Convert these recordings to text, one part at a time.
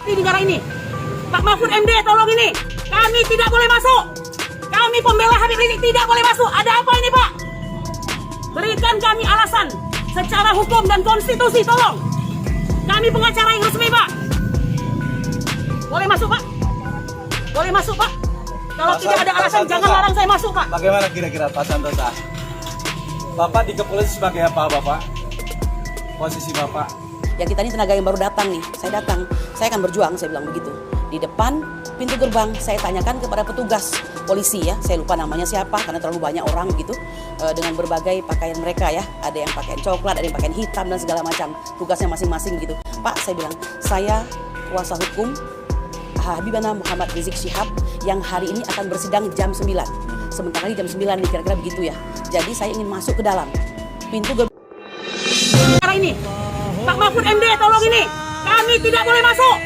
di negara ini. Pak Mahfud MD, tolong ini. Kami tidak boleh masuk. Kami pembela Habib Rizik tidak boleh masuk. Ada apa ini, Pak? Berikan kami alasan secara hukum dan konstitusi, tolong. Kami pengacara yang resmi, Pak. Boleh masuk, Pak? Boleh masuk, Pak? Kalau tidak ada alasan, jangan larang saya masuk, Pak. Bagaimana kira-kira Pak Santosa? Bapak di kepolisian sebagai apa, Bapak? Posisi Bapak? Ya kita ini tenaga yang baru datang nih, saya datang, saya akan berjuang, saya bilang begitu. Di depan pintu gerbang, saya tanyakan kepada petugas polisi ya, saya lupa namanya siapa karena terlalu banyak orang gitu, dengan berbagai pakaian mereka ya, ada yang pakaian coklat, ada yang pakaian hitam dan segala macam, tugasnya masing-masing gitu. Pak, saya bilang, saya kuasa hukum Habibana Muhammad Rizik Syihab yang hari ini akan bersidang jam 9. Sebentar lagi jam 9 nih, kira-kira begitu ya. Jadi saya ingin masuk ke dalam pintu gerbang. Ini Pak Mahfud MD, tolong ini. Kami tidak boleh masuk.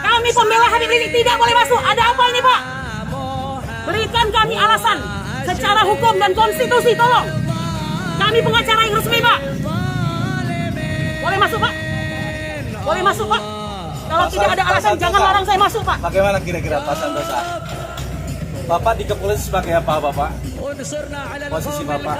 Kami pembela Habib Rizik tidak boleh masuk. Ada apa ini, Pak? Berikan kami alasan secara hukum dan konstitusi, tolong. Kami pengacara yang resmi, Pak. Boleh masuk, Pak? Boleh masuk, Pak? Kalau tidak ada alasan, jangan larang saya masuk, Pak. Bagaimana kira-kira Pak Santosa? Bapak di kepolisian sebagai apa, Bapak? Posisi Bapak?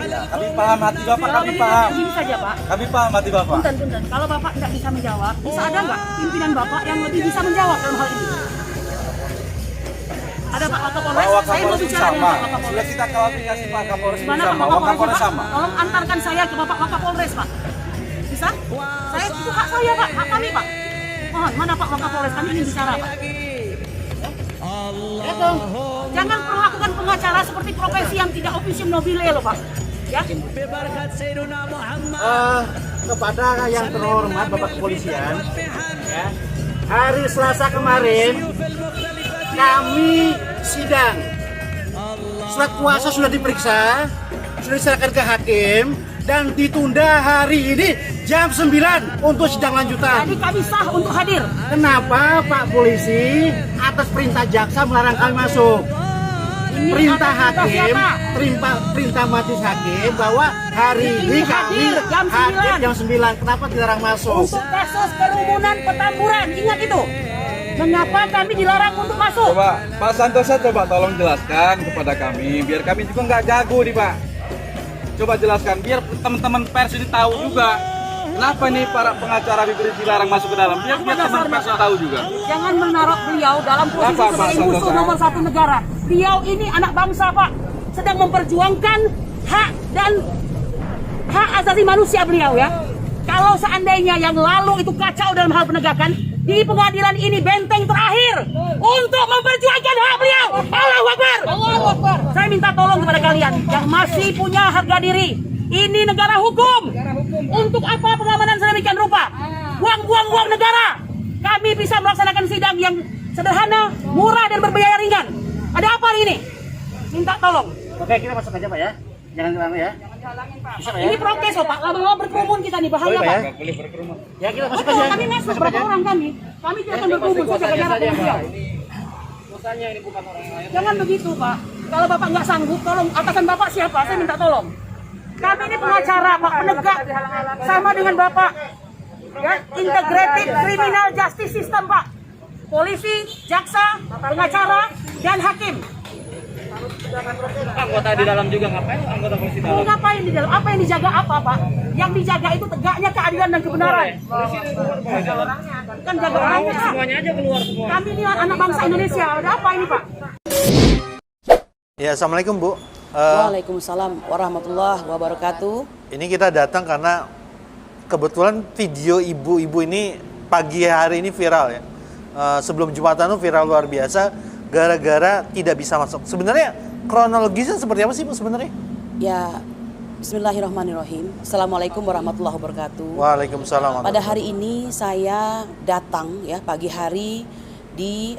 Ya, kami paham hati Bapak, kami paham. Ini saja, Pak. Kami paham hati Bapak. Punten. Kalau Bapak tidak bisa menjawab, bisa ada nggak pimpinan Bapak yang lebih bisa menjawab dalam hal ini? Ada Pak Wakapolres, saya mau bicara dengan Pak Wakapolres. Sudah kita klarifikasi Pak Kapolres Mana Pak sama, Wakapolres, Wakapolres Pak? sama. Tolong antarkan saya ke Bapak Wakapolres, Pak. Bisa? Saya itu hak saya, Pak. Hak kami, Pak. Mohon, mana Pak Wakapolres? Kami ingin bicara, Pak. Itu. Jangan perlakukan pengacara seperti profesi yang tidak officium nobile loh, Pak. Ya. Kepada yang terhormat Bapak Kepolisian, ya, hari Selasa kemarin kami sidang. Surat kuasa sudah diperiksa, sudah diserahkan ke hakim dan ditunda hari ini jam 9 untuk sidang lanjutan. Jadi kami sah untuk hadir. Kenapa Pak Polisi atas perintah jaksa melarang kami masuk? Ini Perintah atas hakim, siapa? perintah majelis hakim bahwa hari ini kami hadir jam 9. hadir jam 9. Kenapa dilarang masuk? Untuk kasus kerumunan Petamburan, ingat itu. Mengapa kami dilarang untuk masuk? Coba Pak Santosa coba tolong jelaskan kepada kami, biar kami juga nggak jago nih Pak. Coba jelaskan biar teman-teman pers ini tahu juga. Kenapa nih para pengacara Habib Rizik dilarang masuk ke dalam? Biar teman pers tahu juga. Jangan menaruh beliau dalam posisi Apa, Pak sebagai musuh Santosa? nomor satu negara. Beliau ini anak bangsa, Pak. Sedang memperjuangkan hak dan hak asasi manusia beliau ya. Kalau seandainya yang lalu itu kacau dalam hal penegakan, di pengadilan ini benteng terakhir untuk memperjuangkan hak beliau. Allahu Akbar. Allahu Akbar. Saya minta tolong kepada kalian yang masih punya harga diri. Ini negara hukum. Untuk apa pengamanan sedemikian rupa? Buang-buang uang negara. Kami bisa melaksanakan sidang yang sederhana, murah dan berbiaya ringan. Ada apa hari ini? Minta tolong. Oke, kita masuk aja Pak ya. Jangan lama ya. Bisa Pak ya? Ini prokes loh Pak. Lama-lama berkerumun kita nih, bahaya Boleh, Pak, Pak. ya? Nggak boleh berkerumun. Ya kita masuk Betul, aja. kami masuk berapa orang kami. Kami tidak akan berkerumun, saya jaga jarak dengan beliau. Ini bukan orang lain. Jangan begitu Pak. Kalau Bapak nggak sanggup, tolong atasan Bapak siapa? Saya minta tolong. Kami ini pengacara Pak, penegak sama dengan Bapak. Ya, integrated criminal justice system Pak. Polisi, jaksa, pengacara, dan hakim. Anggota di dalam juga ngapain? Anggota polisi Mau ngapain di dalam? Apa yang dijaga apa Pak? Yang dijaga itu tegaknya keadilan dan kebenaran. Kan jaga orangnya. semuanya aja keluar semua. Kami ini anak bangsa Indonesia. Ada apa ini Pak? Ya, Assalamualaikum Bu. Waalaikumsalam warahmatullahi wabarakatuh. Ini kita datang karena kebetulan video ibu-ibu ini pagi hari ini viral ya. Sebelum Jumatan itu viral luar biasa gara-gara tidak bisa masuk. Sebenarnya kronologisnya seperti apa sih Bu sebenarnya? Ya, bismillahirrahmanirrahim. Assalamualaikum warahmatullahi wabarakatuh. Waalaikumsalam. Pada hari ini saya datang ya pagi hari di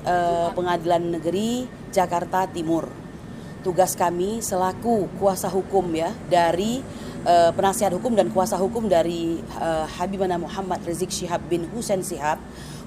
Pengadilan Negeri Jakarta Timur. Tugas kami selaku kuasa hukum ya dari penasihat hukum dan kuasa hukum dari Habibana Muhammad Rizik Syihab bin Hussein Syihab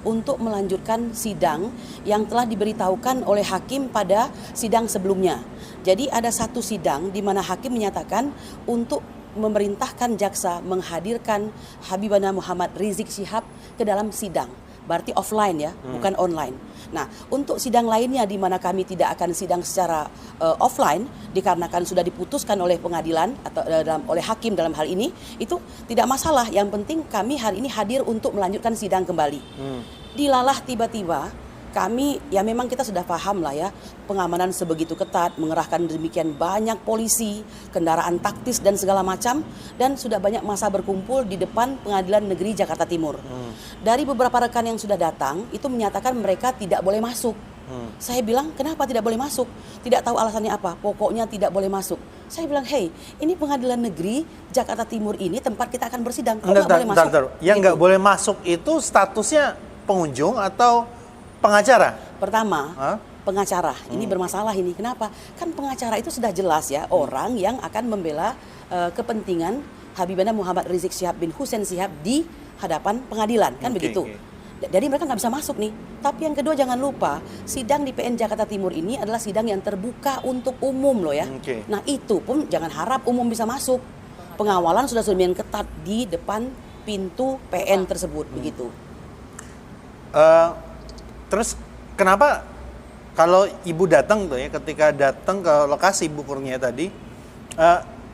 untuk melanjutkan sidang yang telah diberitahukan oleh hakim pada sidang sebelumnya. Jadi ada satu sidang di mana hakim menyatakan untuk memerintahkan jaksa menghadirkan Habibana Muhammad Rizik Syihab ke dalam sidang. Berarti offline ya, bukan online. Nah, untuk sidang lainnya di mana kami tidak akan sidang secara offline dikarenakan sudah diputuskan oleh pengadilan atau oleh hakim dalam hal ini, itu tidak masalah. Yang penting kami hari ini hadir untuk melanjutkan sidang kembali. Dilalah tiba-tiba kami, ya memang kita sudah paham lah ya, pengamanan sebegitu ketat, mengerahkan demikian banyak polisi, kendaraan taktis dan segala macam, dan sudah banyak massa berkumpul di depan Pengadilan Negeri Jakarta Timur. Dari beberapa rekan yang sudah datang, itu menyatakan mereka tidak boleh masuk. Saya bilang, kenapa tidak boleh masuk? Tidak tahu alasannya apa, pokoknya tidak boleh masuk. Saya bilang, hey, ini Pengadilan Negeri Jakarta Timur ini tempat kita akan bersidang, kok nggak boleh masuk? Yang nggak boleh masuk itu statusnya pengunjung atau pengacara? Pertama, pengacara. Ini bermasalah ini. Kenapa? Kan pengacara itu sudah jelas ya, orang yang akan membela kepentingan Habibana Muhammad Rizik Syihab bin Hussein Syihab di hadapan pengadilan. Kan begitu. Jadi mereka nggak bisa masuk nih. Tapi yang kedua jangan lupa, sidang di PN Jakarta Timur ini adalah sidang yang terbuka untuk umum loh ya. Nah itu pun jangan harap umum bisa masuk. Pengawalan sudah sedemikian ketat di depan pintu PN tersebut. Begitu. Terus kenapa kalau ibu datang tuh ya, ketika datang ke lokasi ibu Kurnia tadi,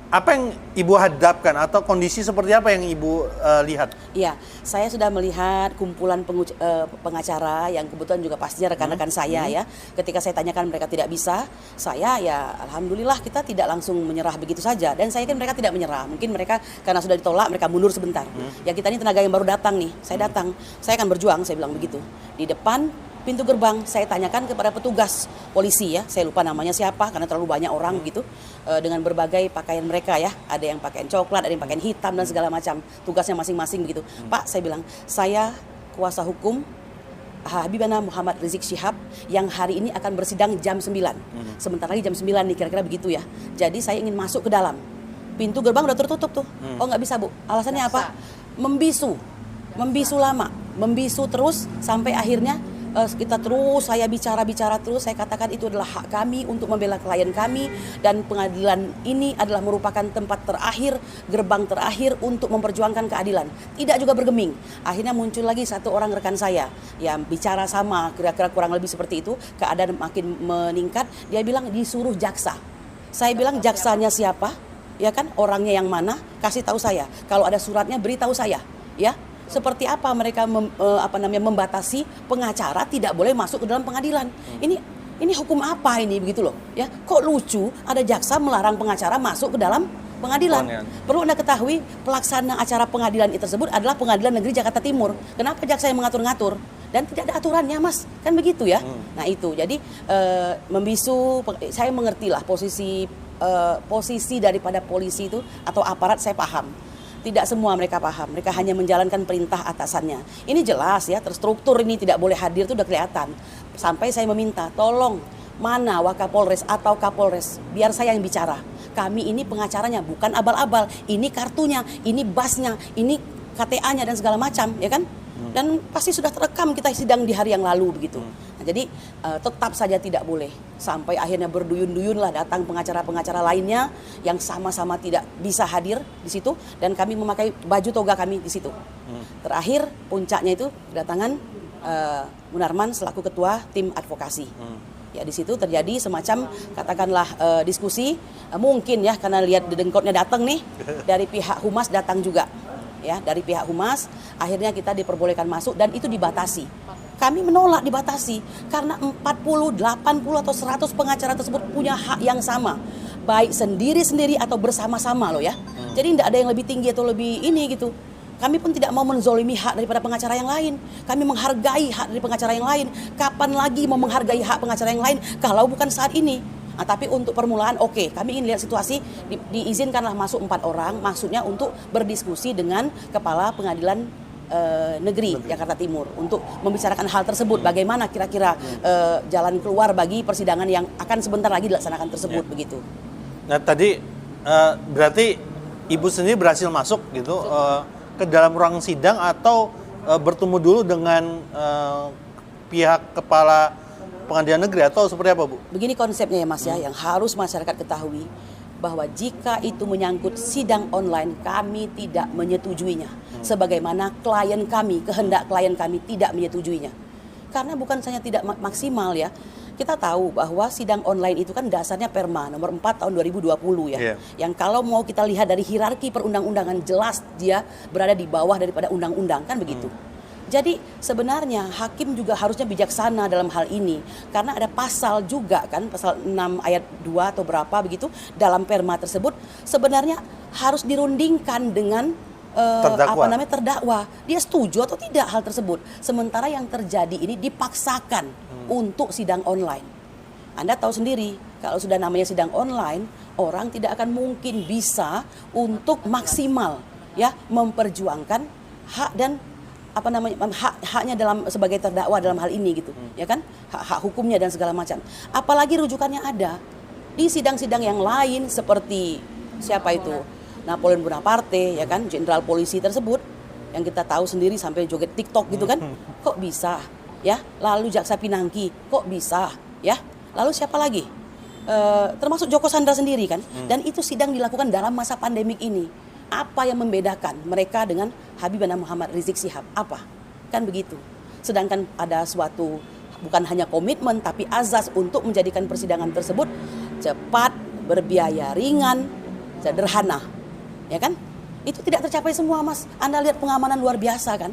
apa yang ibu hadapkan atau kondisi seperti apa yang ibu lihat? Iya, saya sudah melihat kumpulan pengacara yang kebetulan juga pastinya rekan-rekan saya ya. Ketika saya tanyakan mereka tidak bisa, saya ya alhamdulillah kita tidak langsung menyerah begitu saja. Dan saya yakin mereka tidak menyerah. Mungkin mereka karena sudah ditolak mereka mundur sebentar. Ya kita ini tenaga yang baru datang nih. Saya datang, saya akan berjuang, saya bilang begitu. Di depan pintu gerbang saya tanyakan kepada petugas polisi ya, saya lupa namanya siapa karena terlalu banyak orang gitu, dengan berbagai pakaian mereka ya, ada yang pakaian coklat, ada yang pakaian hitam dan segala macam, tugasnya masing-masing begitu. Pak, saya bilang, saya kuasa hukum Habibana Muhammad Rizik Syihab yang hari ini akan bersidang jam 9. Sebentar lagi jam 9 nih, kira-kira begitu ya. Jadi saya ingin masuk ke dalam. Pintu gerbang udah tertutup tuh. Oh nggak bisa Bu, alasannya apa? Membisu lama, membisu terus sampai akhirnya kita terus, saya bicara terus, saya katakan itu adalah hak kami untuk membela klien kami dan pengadilan ini adalah merupakan tempat terakhir, gerbang terakhir untuk memperjuangkan keadilan. Tidak juga bergeming. Akhirnya muncul lagi satu orang rekan saya yang bicara sama, kira-kira kurang lebih seperti itu, keadaan makin meningkat, dia bilang disuruh jaksa. Saya bilang jaksanya siapa? Ya kan, orangnya yang mana? Kasih tahu saya. Kalau ada suratnya beritahu saya, ya. Seperti apa mereka membatasi pengacara tidak boleh masuk ke dalam pengadilan. Ini hukum apa ini begitu loh ya, kok lucu ada jaksa melarang pengacara masuk ke dalam pengadilan. Perlu Anda ketahui pelaksana acara pengadilan itu tersebut adalah Pengadilan Negeri Jakarta Timur. Kenapa jaksa yang mengatur-ngatur dan tidak ada aturannya Mas, kan begitu ya. Nah itu jadi membisu, saya mengertilah posisi daripada polisi itu atau aparat, saya paham. Tidak semua mereka paham, mereka hanya menjalankan perintah atasannya. Ini jelas ya, terstruktur ini tidak boleh hadir itu udah kelihatan. Sampai saya meminta, tolong mana Wakapolres atau Kapolres, biar saya yang bicara. Kami ini pengacaranya, bukan abal-abal. Ini kartunya, ini basnya, ini KTA-nya dan segala macam, ya kan? Dan pasti sudah terekam kita sidang di hari yang lalu begitu. Nah, jadi tetap saja tidak boleh. Sampai akhirnya berduyun-duyun lah datang pengacara-pengacara lainnya yang sama-sama tidak bisa hadir di situ dan kami memakai baju toga kami di situ. Terakhir puncaknya itu kedatangan Munarman selaku ketua tim advokasi. Ya di situ terjadi semacam katakanlah diskusi, mungkin ya karena lihat dedengkotnya datang nih dari pihak humas datang juga. Ya, dari pihak humas akhirnya kita diperbolehkan masuk dan itu dibatasi. Kami menolak dibatasi karena 40, 80 atau 100 pengacara tersebut punya hak yang sama, baik sendiri-sendiri atau bersama-sama loh ya. Jadi tidak ada yang lebih tinggi atau lebih ini gitu. Kami pun tidak mau menzolimi hak daripada pengacara yang lain. Kami menghargai hak dari pengacara yang lain. Kapan lagi mau menghargai hak pengacara yang lain kalau bukan saat ini? Nah, tapi untuk permulaan oke, kami ingin lihat situasi, diizinkanlah masuk 4 orang, maksudnya untuk berdiskusi dengan Kepala Pengadilan Negeri Jakarta Timur untuk membicarakan hal tersebut, bagaimana kira-kira jalan keluar bagi persidangan yang akan sebentar lagi dilaksanakan tersebut begitu. Nah tadi berarti Ibu sendiri berhasil masuk gitu ke dalam ruang sidang atau bertemu dulu dengan pihak Kepala Pengadilan Negeri atau seperti apa Bu? Begini konsepnya ya Mas ya, yang harus masyarakat ketahui bahwa jika itu menyangkut sidang online, kami tidak menyetujuinya. Sebagaimana klien kami, kehendak klien kami tidak menyetujuinya. Karena bukan saja tidak maksimal ya. Kita tahu bahwa sidang online itu kan dasarnya Perma nomor 4 tahun 2020 ya. Yeah. Yang kalau mau kita lihat dari hierarki perundang-undangan jelas dia berada di bawah daripada undang-undang kan begitu. Jadi sebenarnya hakim juga harusnya bijaksana dalam hal ini. Karena ada pasal juga kan, pasal 6 ayat 2 atau berapa begitu dalam Perma tersebut sebenarnya harus dirundingkan dengan terdakwa. Dia setuju atau tidak hal tersebut. Sementara yang terjadi ini dipaksakan untuk sidang online. Anda tahu sendiri, kalau sudah namanya sidang online, orang tidak akan mungkin bisa untuk maksimal ya memperjuangkan hak dan haknya dalam sebagai terdakwa dalam hal ini gitu, ya kan? Hak hukumnya dan segala macam. Apalagi rujukannya ada di sidang-sidang yang lain seperti siapa itu? Napoleon Bonaparte, ya kan? Jenderal polisi tersebut yang kita tahu sendiri sampai joget TikTok gitu kan? Kok bisa? Ya, lalu Jaksa Pinangki, kok bisa? Ya, lalu siapa lagi? Termasuk Joko Chandra sendiri kan? Dan itu sidang dilakukan dalam masa pandemik ini. Apa yang membedakan mereka dengan Habibana Muhammad Rizik Syihab? Apa? Kan begitu. Sedangkan ada suatu bukan hanya komitmen tapi azas untuk menjadikan persidangan tersebut cepat, berbiaya ringan, sederhana. Ya kan? Itu tidak tercapai semua, Mas. Anda lihat pengamanan luar biasa kan?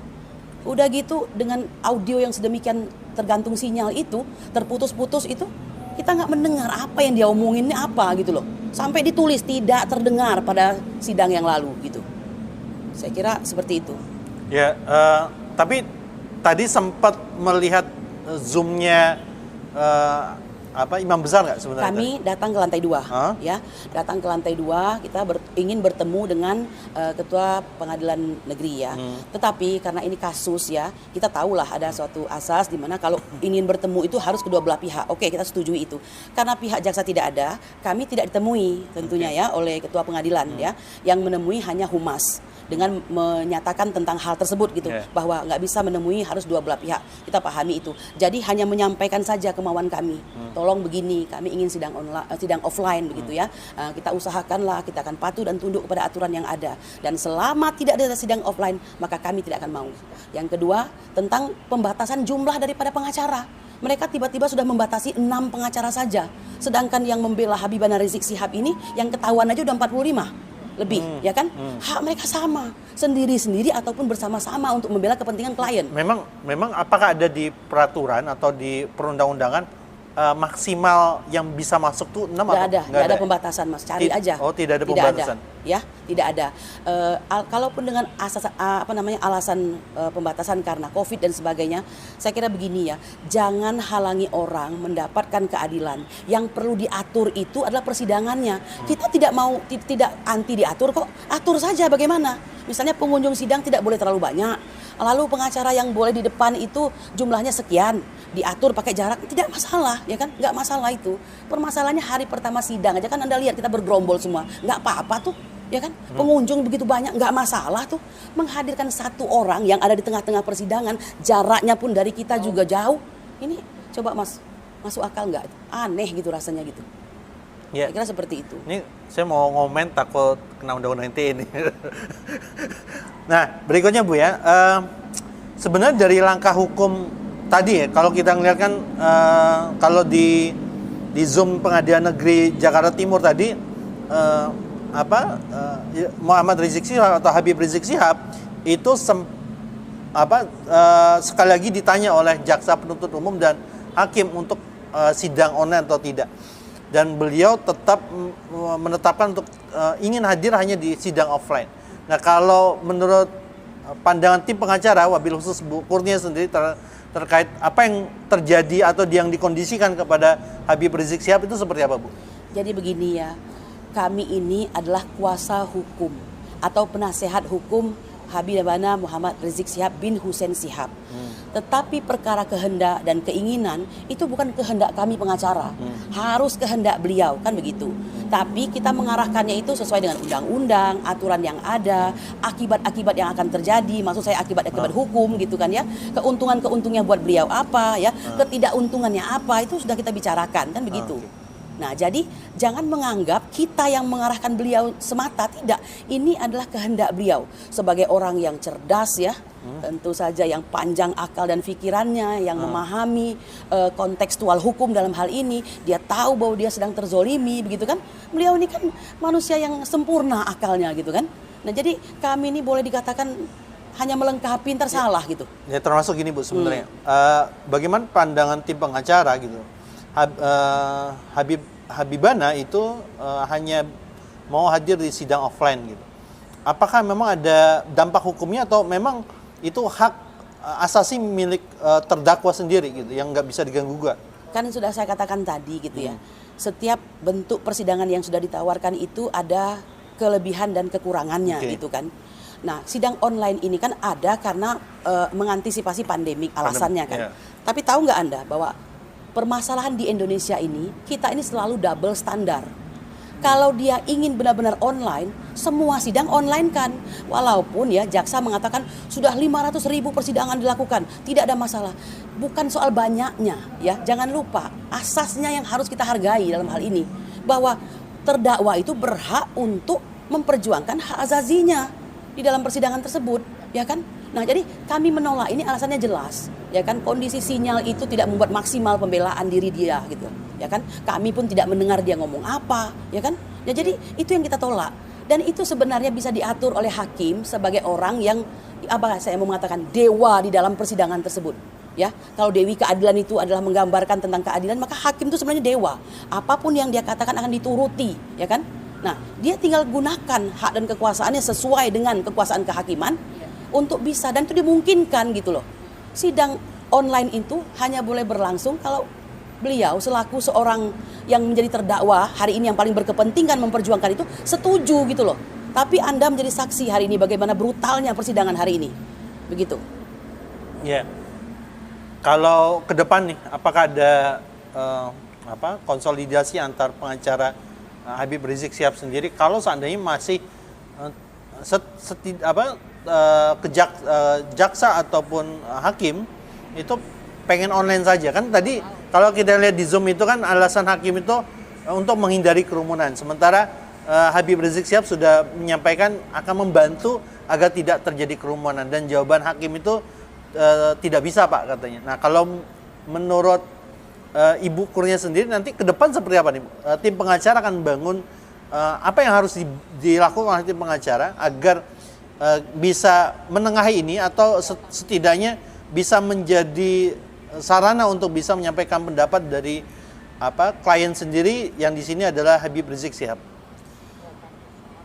Udah gitu dengan audio yang sedemikian tergantung sinyal itu, terputus-putus itu, kita nggak mendengar apa yang dia omongin ini apa gitu loh. Sampai ditulis tidak terdengar pada sidang yang lalu gitu. Saya kira seperti itu. Ya, tapi tadi sempat melihat Zoom-nya imam besar nggak sebenarnya? Kami datang ke lantai 2, ya, datang ke lantai 2. Kita ingin bertemu dengan ketua pengadilan negeri ya. Tetapi karena ini kasus ya, kita tahulah ada suatu asas di mana kalau ingin bertemu itu harus kedua belah pihak. Oke, kita setujui itu. Karena pihak jaksa tidak ada, kami tidak ditemui tentunya ya oleh ketua pengadilan ya, yang menemui hanya humas dengan menyatakan tentang hal tersebut gitu, bahwa nggak bisa menemui harus dua belah pihak. Kita pahami itu. Jadi hanya menyampaikan saja kemauan kami. Tolong begini, kami ingin sidang online, sidang offline begitu ya. Kita usahakanlah, kita akan patuh dan tunduk kepada aturan yang ada. Dan selama tidak ada sidang offline, maka kami tidak akan mau. Yang kedua, tentang pembatasan jumlah daripada pengacara. Mereka tiba-tiba sudah membatasi 6 pengacara saja. Sedangkan yang membela Habibana Rizik Syihab ini, yang ketahuan aja udah 45 lebih, ya kan? Hak mereka sama, sendiri-sendiri ataupun bersama-sama untuk membela kepentingan klien. Memang apakah ada di peraturan atau di perundang-undangan maksimal yang bisa masuk tuh 6 atau nggak ada pembatasan, Mas. Cari aja. Oh, tidak ada pembatasan. Ya, tidak ada. Kalaupun dengan asas alasan pembatasan karena Covid dan sebagainya, saya kira begini ya, jangan halangi orang mendapatkan keadilan. Yang perlu diatur itu adalah persidangannya. Kita tidak anti diatur kok. Atur saja bagaimana. Misalnya pengunjung sidang tidak boleh terlalu banyak. Lalu pengacara yang boleh di depan itu jumlahnya sekian, diatur pakai jarak, tidak masalah, ya kan? Nggak masalah itu. Permasalahannya hari pertama sidang aja kan Anda lihat kita bergerombol semua, nggak apa-apa tuh, ya kan? Pengunjung begitu banyak, nggak masalah tuh. Menghadirkan satu orang yang ada di tengah-tengah persidangan, jaraknya pun dari kita juga jauh. Ini coba Mas, masuk akal nggak? Aneh gitu rasanya gitu. Ya. Saya kira seperti itu. Ini saya mau ngomen takut kena undang-undang ITE ini. Nah, berikutnya Bu ya, sebenarnya dari langkah hukum tadi ya, kalau kita ngeliat kan kalau di Zoom Pengadilan Negeri Jakarta Timur tadi, Muhammad Rizik Syihab atau Habib Rizik Syihab itu sekali lagi ditanya oleh jaksa penuntut umum dan hakim untuk sidang online atau tidak. Dan beliau tetap menetapkan untuk ingin hadir hanya di sidang offline. Nah, kalau menurut pandangan tim pengacara, wabil khusus Bu Kurnia sendiri terkait apa yang terjadi atau yang dikondisikan kepada Habib Rizik Syihab itu seperti apa, Bu? Jadi begini ya, kami ini adalah kuasa hukum atau penasehat hukum Habibana Muhammad Rizik Syihab bin Hussein Syihab. Tetapi perkara kehendak dan keinginan itu bukan kehendak kami pengacara. Harus kehendak beliau, kan begitu. Tapi kita mengarahkannya itu sesuai dengan undang-undang, aturan yang ada, akibat-akibat yang akan terjadi, maksud saya akibat-akibat hukum gitu kan ya. Keuntungan-keuntungnya buat beliau apa ya, ketidakuntungannya apa, itu sudah kita bicarakan kan begitu. Nah, jadi jangan menganggap kita yang mengarahkan beliau semata, tidak. Ini adalah kehendak beliau sebagai orang yang cerdas ya. Tentu saja yang panjang akal dan pikirannya, yang memahami kontekstual hukum dalam hal ini. Dia tahu bahwa dia sedang terzolimi, begitu kan. Beliau ini kan manusia yang sempurna akalnya gitu kan. Nah, jadi kami ini boleh dikatakan hanya melengkapi, ntar salah gitu. Ya termasuk gini Bu sebenarnya. Bagaimana pandangan tim pengacara gitu? Habibana itu hanya mau hadir di sidang offline gitu. Apakah memang ada dampak hukumnya atau memang itu hak asasi milik terdakwa sendiri gitu yang nggak bisa diganggu gugat? Kan sudah saya katakan tadi gitu ya. Setiap bentuk persidangan yang sudah ditawarkan itu ada kelebihan dan kekurangannya gitu kan. Nah, sidang online ini kan ada karena mengantisipasi pandemik alasannya kan. Tapi tahu nggak Anda bahwa permasalahan di Indonesia ini, kita ini selalu double standar. Kalau dia ingin benar-benar online, semua sidang online kan. Walaupun ya jaksa mengatakan sudah 500.000 persidangan dilakukan, tidak ada masalah. Bukan soal banyaknya ya, jangan lupa asasnya yang harus kita hargai dalam hal ini. Bahwa terdakwa itu berhak untuk memperjuangkan hak azazinya di dalam persidangan tersebut, ya kan? Nah, jadi kami menolak ini alasannya jelas, ya kan? Kondisi sinyal itu tidak membuat maksimal pembelaan diri dia gitu, ya kan? Kami pun tidak mendengar dia ngomong apa, ya kan? Ya, jadi itu yang kita tolak. Dan itu sebenarnya bisa diatur oleh hakim sebagai orang yang saya mau mengatakan dewa di dalam persidangan tersebut. Ya, kalau Dewi Keadilan itu adalah menggambarkan tentang keadilan, maka hakim itu sebenarnya dewa. Apapun yang dia katakan akan dituruti, ya kan? Nah, dia tinggal gunakan hak dan kekuasaannya sesuai dengan kekuasaan kehakiman untuk bisa, dan itu dimungkinkan gitu loh. Sidang online itu hanya boleh berlangsung kalau beliau selaku seorang yang menjadi terdakwa hari ini yang paling berkepentingan memperjuangkan itu setuju gitu loh. Tapi Anda menjadi saksi hari ini bagaimana brutalnya persidangan hari ini. Begitu. Ya. Kalau ke depan nih, apakah ada konsolidasi antar pengacara Habib Rizik Syihab sendiri kalau seandainya masih jaksa ataupun hakim itu pengen online saja kan? Tadi kalau kita lihat di Zoom itu kan alasan hakim itu untuk menghindari kerumunan, sementara Habib Rizik Syihab sudah menyampaikan akan membantu agar tidak terjadi kerumunan, dan jawaban hakim itu tidak bisa Pak katanya. Nah, kalau menurut Ibu Kurnia sendiri nanti ke depan seperti apa nih? Tim pengacara akan bangun apa yang harus dilakukan oleh tim pengacara agar bisa menengahi ini atau setidaknya bisa menjadi sarana untuk bisa menyampaikan pendapat dari klien sendiri yang di sini adalah Habib Rizik Syihab.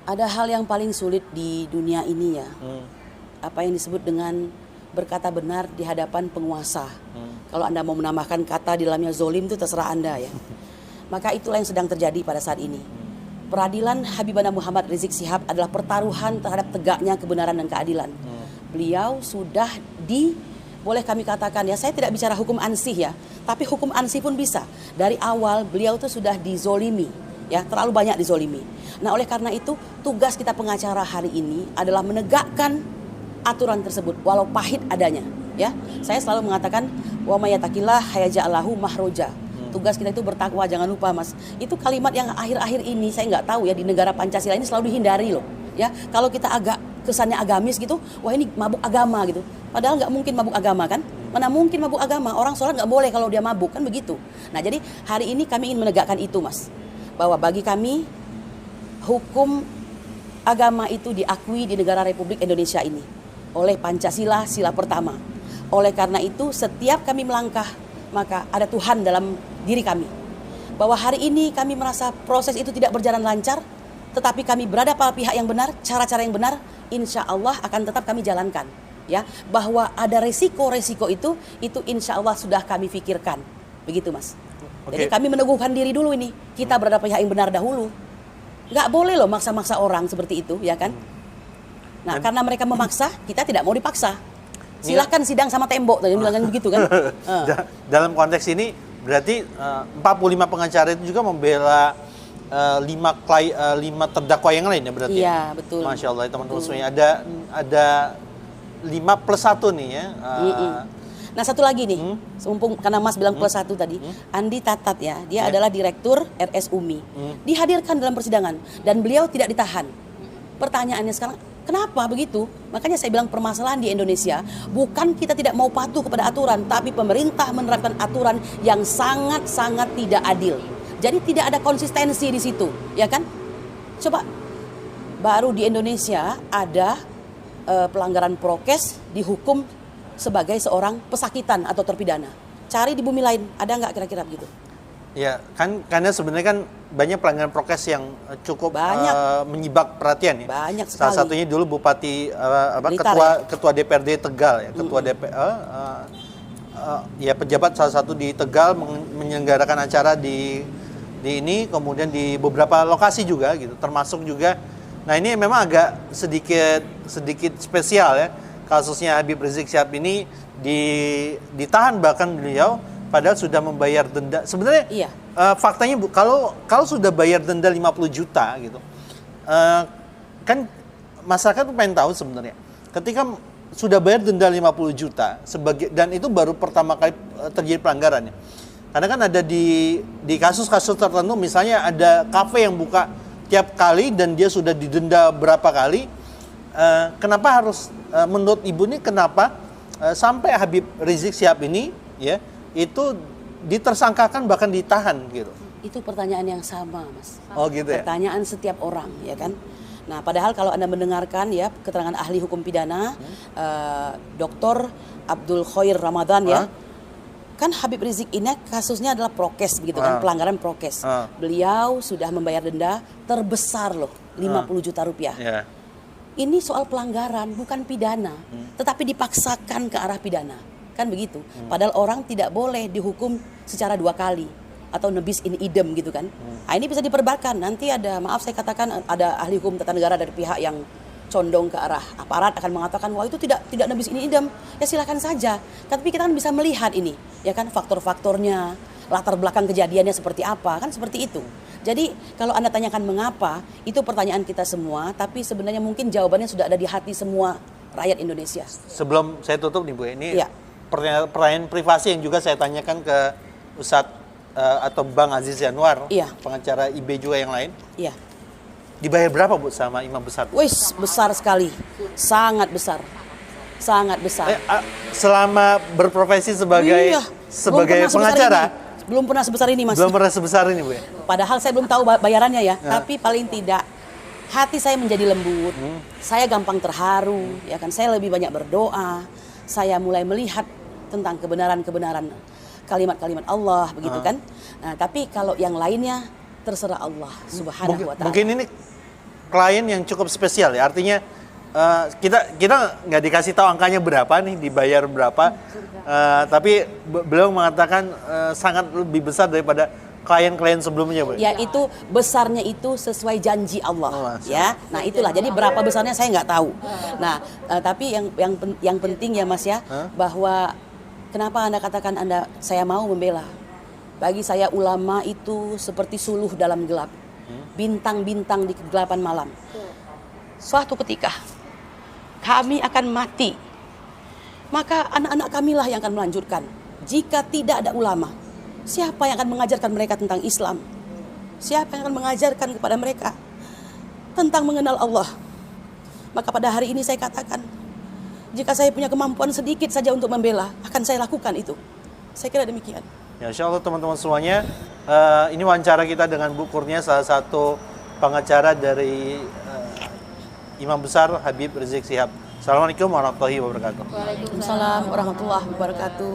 Ada hal yang paling sulit di dunia ini ya. Apa yang disebut dengan berkata benar di hadapan penguasa. Kalau Anda mau menambahkan kata di dalamnya zolim itu terserah Anda ya. Maka itulah yang sedang terjadi pada saat ini. Peradilan Habibana Muhammad Rizik Syihab adalah pertaruhan terhadap tegaknya kebenaran dan keadilan. Beliau sudah boleh kami katakan ya, saya tidak bicara hukum ansih ya, tapi hukum ansih pun bisa. Dari awal beliau itu sudah dizolimi, ya, terlalu banyak dizolimi. Nah, oleh karena itu tugas kita pengacara hari ini adalah menegakkan aturan tersebut walau pahit adanya, ya. Saya selalu mengatakan wa may yattaqillah yaj'alhu mahroja. Tugas kita itu bertakwa, jangan lupa Mas. Itu kalimat yang akhir-akhir ini saya nggak tahu ya, di negara Pancasila ini selalu dihindari loh, ya. Kalau kita agak kesannya agamis gitu, wah ini mabuk agama gitu. Padahal nggak mungkin mabuk agama kan? Mana mungkin mabuk agama? Orang sholat nggak boleh kalau dia mabuk kan begitu. Nah, jadi hari ini kami ingin menegakkan itu Mas, bahwa bagi kami hukum agama itu diakui di negara Republik Indonesia ini oleh Pancasila, sila pertama. Oleh karena itu setiap kami melangkah, maka ada Tuhan dalam diri kami. Bahwa hari ini kami merasa proses itu tidak berjalan lancar, tetapi kami berada pada pihak yang benar, cara-cara yang benar, insya Allah akan tetap kami jalankan. Ya, bahwa ada resiko-resiko itu insya Allah sudah kami pikirkan. Begitu Mas. Jadi kami meneguhkan diri dulu ini, kita berada pada pihak yang benar dahulu. Nggak boleh loh maksa-maksa orang seperti itu, ya kan? Nah, karena mereka memaksa, kita tidak mau dipaksa. Silahkan sidang sama tembok, tadi bilang begitu kan? Dalam konteks ini berarti 45 pengacara itu juga membela 5 terdakwa yang lain ya berarti? Iya, betul. Masya Allah teman-teman semuanya. Ada 5+1 nih ya. Nah satu lagi nih, mumpung karena Mas bilang plus satu tadi, Andi Tatat ya, dia adalah direktur RS UMI, dihadirkan dalam persidangan dan beliau tidak ditahan. Pertanyaannya sekarang, kenapa begitu? Makanya saya bilang permasalahan di Indonesia bukan kita tidak mau patuh kepada aturan, tapi pemerintah menerapkan aturan yang sangat-sangat tidak adil. Jadi tidak ada konsistensi di situ, ya kan? Coba, baru di Indonesia ada pelanggaran prokes dihukum sebagai seorang pesakitan atau terpidana. Cari di bumi lain, ada nggak kira-kira begitu? Ya, kan karena sebenarnya kan banyak pelanggaran prokes yang cukup menyibak perhatian ya. Banyak sekali. Salah satunya dulu Bupati Blitar, ketua DPRD Tegal ya, ketua ya pejabat salah satu di Tegal menyelenggarakan acara di ini, kemudian di beberapa lokasi juga gitu, termasuk juga. Nah, ini memang agak sedikit spesial ya. Kasusnya Habib Rizik Syihab ini ditahan bahkan beliau padahal sudah membayar denda. Sebenarnya iya. Faktanya kalau sudah bayar denda 50 juta gitu, kan masyarakat tuh pengen tahu sebenarnya. Ketika sudah bayar denda 50 juta dan itu baru pertama kali terjadi pelanggarannya. Karena kan ada di kasus-kasus tertentu, misalnya ada kafe yang buka tiap kali dan dia sudah didenda berapa kali. Kenapa harus menurut Ibu ini kenapa sampai Habib Rizik Syihab ini ya itu ditersangkakan bahkan ditahan gitu? Itu pertanyaan yang sama, Mas. Oh gitu ya. Pertanyaan setiap orang, ya kan? Nah, padahal kalau Anda mendengarkan ya keterangan ahli hukum pidana, Dr. Abdul Khoir Ramadan ya, kan Habib Rizik ini kasusnya adalah prokes begitu kan, pelanggaran prokes. Beliau sudah membayar denda terbesar loh, 50 juta rupiah. Yeah. Ini soal pelanggaran, bukan pidana, tetapi dipaksakan ke arah pidana, kan begitu. Padahal orang tidak boleh dihukum secara 2 kali atau nebis in idem gitu kan. Nah, ini bisa diperdebatkan. Nanti ada, maaf saya katakan, ada ahli hukum tata negara dari pihak yang condong ke arah aparat akan mengatakan wah itu tidak nebis in idem. Ya silakan saja. Tapi kita kan bisa melihat ini, ya kan, faktor-faktornya, latar belakang kejadiannya seperti apa, kan seperti itu. Jadi kalau Anda tanyakan mengapa, itu pertanyaan kita semua, tapi sebenarnya mungkin jawabannya sudah ada di hati semua rakyat Indonesia. Sebelum saya tutup nih Bu, ini Ya. pertanyaan privasi yang juga saya tanyakan ke Ustadz atau Bang Aziz Yanuar, Iya. pengacara IB juga yang lain. Iya. Dibayar berapa Bu sama imam besar? Wis, besar sekali. Sangat besar. Sangat besar. Selama berprofesi sebagai Iya. sebagai Belum pernah sebesar pengacara, ini. Belum pernah sebesar ini, Mas. belum pernah sebesar ini Bu ya? Padahal saya belum tahu bayarannya ya, tapi paling tidak hati saya menjadi lembut. Saya gampang terharu, ya kan. Saya lebih banyak berdoa. Saya mulai melihat tentang kebenaran-kebenaran kalimat-kalimat Allah begitu kan. Nah, tapi kalau yang lainnya terserah Allah Subhanahu wa taala. Mungkin ini klien yang cukup spesial ya. Artinya kita nggak dikasih tahu angkanya berapa nih, dibayar berapa. Tapi beliau mengatakan sangat lebih besar daripada klien-klien sebelumnya, Bu. Ya itu besarnya itu sesuai janji Allah, ya. Nah itulah. Jadi berapa besarnya saya nggak tahu. Nah tapi yang penting ya Mas ya, bahwa kenapa Anda katakan saya mau membela. Bagi saya ulama itu seperti suluh dalam gelap, bintang-bintang di kegelapan malam. Suatu ketika kami akan mati, maka anak-anak kamilah yang akan melanjutkan. Jika tidak ada ulama, siapa yang akan mengajarkan mereka tentang Islam? Siapa yang akan mengajarkan kepada mereka tentang mengenal Allah? Maka pada hari ini saya katakan, jika saya punya kemampuan sedikit saja untuk membela, akan saya lakukan itu. Saya kira demikian. Ya, insya Allah teman-teman semuanya, ini wawancara kita dengan Bu Kurnia, salah satu pengacara dari Imam Besar Habib Rizik Syihab. Assalamualaikum warahmatullahi wabarakatuh. Waalaikumsalam warahmatullahi wabarakatuh.